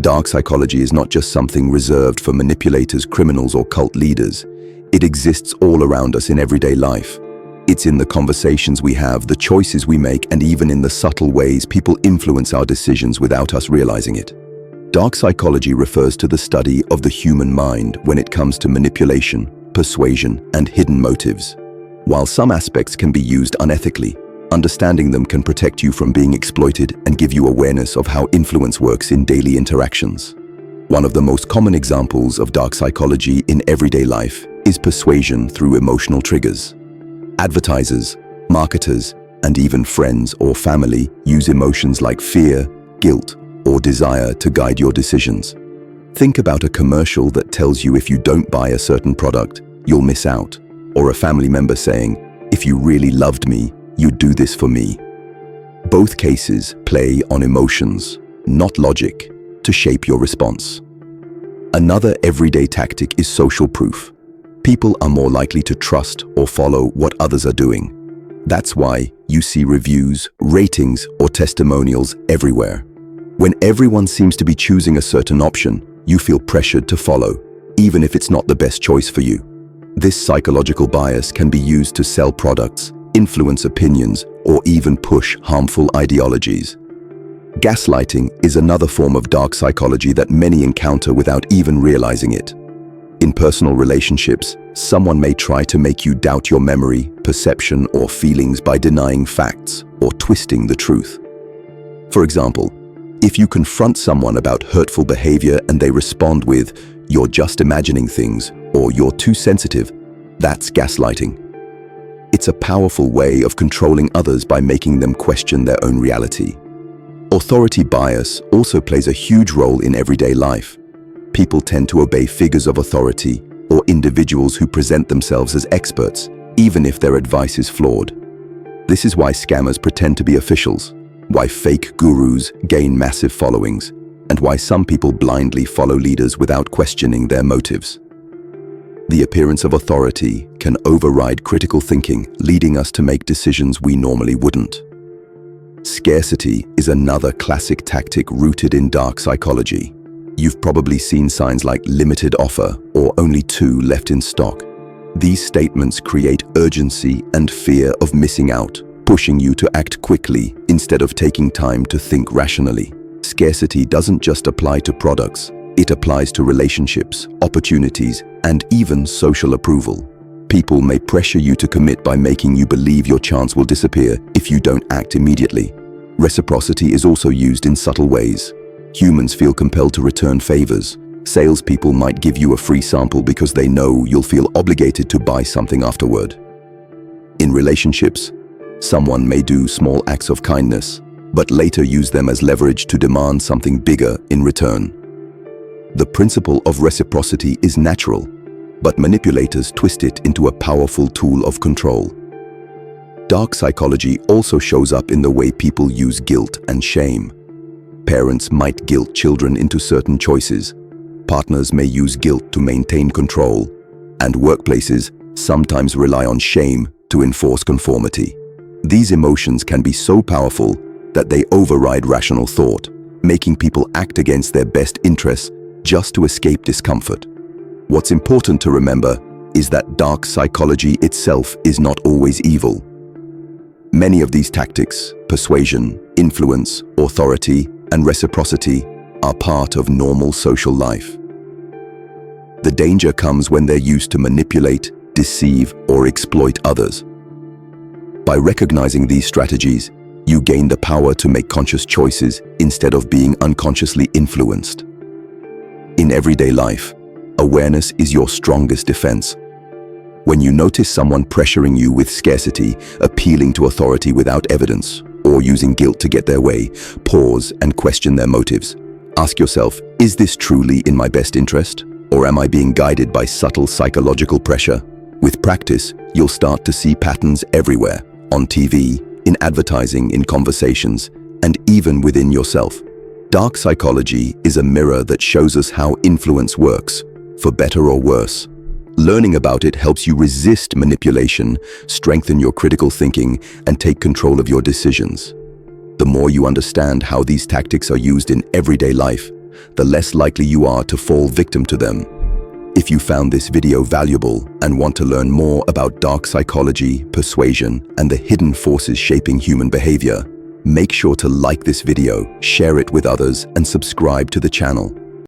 Dark psychology is not just something reserved for manipulators, criminals, or cult leaders. It exists all around us in everyday life. It's in the conversations we have, the choices we make, and even in the subtle ways people influence our decisions without us realizing it. Dark psychology refers to the study of the human mind when it comes to manipulation, persuasion, and hidden motives. While some aspects can be used unethically, understanding them can protect you from being exploited and give you awareness of how influence works in daily interactions. One of the most common examples of dark psychology in everyday life is persuasion through emotional triggers. Advertisers, marketers, and even friends or family use emotions like fear, guilt, or desire to guide your decisions. Think about a commercial that tells you if you don't buy a certain product, you'll miss out, or a family member saying, "If you really loved me, you'd do this for me." Both cases play on emotions, not logic, to shape your response. Another everyday tactic is social proof. People are more likely to trust or follow what others are doing. That's why you see reviews, ratings, or testimonials everywhere. When everyone seems to be choosing a certain option, you feel pressured to follow, even if it's not the best choice for you. This psychological bias can be used to sell products, influence opinions, or even push harmful ideologies. Gaslighting is another form of dark psychology that many encounter without even realizing it. In personal relationships, someone may try to make you doubt your memory, perception, or feelings by denying facts or twisting the truth. For example, if you confront someone about hurtful behavior and they respond with, "You're just imagining things," or "You're too sensitive," that's gaslighting. It's a powerful way of controlling others by making them question their own reality. Authority bias also plays a huge role in everyday life. People tend to obey figures of authority or individuals who present themselves as experts, even if their advice is flawed. This is why scammers pretend to be officials, why fake gurus gain massive followings, and why some people blindly follow leaders without questioning their motives. The appearance of authority can override critical thinking, leading us to make decisions we normally wouldn't. Scarcity is another classic tactic rooted in dark psychology. You've probably seen signs like "limited offer" or "only 2 left in stock." These statements create urgency and fear of missing out, pushing you to act quickly instead of taking time to think rationally. Scarcity doesn't just apply to products, it applies to relationships, opportunities, and even social approval. People may pressure you to commit by making you believe your chance will disappear if you don't act immediately. Reciprocity is also used in subtle ways. Humans feel compelled to return favors. Salespeople might give you a free sample because they know you'll feel obligated to buy something afterward. In relationships, someone may do small acts of kindness, but later use them as leverage to demand something bigger in return. The principle of reciprocity is natural, but manipulators twist it into a powerful tool of control. Dark psychology also shows up in the way people use guilt and shame. Parents might guilt children into certain choices. Partners may use guilt to maintain control, and workplaces sometimes rely on shame to enforce conformity. These emotions can be so powerful that they override rational thought, making people act against their best interests just to escape discomfort. What's important to remember is that dark psychology itself is not always evil. Many of these tactics, persuasion, influence, authority, and reciprocity, are part of normal social life. The danger comes when they're used to manipulate, deceive, or exploit others. By recognizing these strategies, you gain the power to make conscious choices instead of being unconsciously influenced. In everyday life, awareness is your strongest defense. When you notice someone pressuring you with scarcity, appealing to authority without evidence, or using guilt to get their way, pause and question their motives. Ask yourself, is this truly in my best interest? Or am I being guided by subtle psychological pressure? With practice, you'll start to see patterns everywhere, on TV, in advertising, in conversations, and even within yourself. Dark psychology is a mirror that shows us how influence works, for better or worse. Learning about it helps you resist manipulation, strengthen your critical thinking, and take control of your decisions. The more you understand how these tactics are used in everyday life, the less likely you are to fall victim to them. If you found this video valuable and want to learn more about dark psychology, persuasion, and the hidden forces shaping human behavior, make sure to like this video, share it with others, and subscribe to the channel.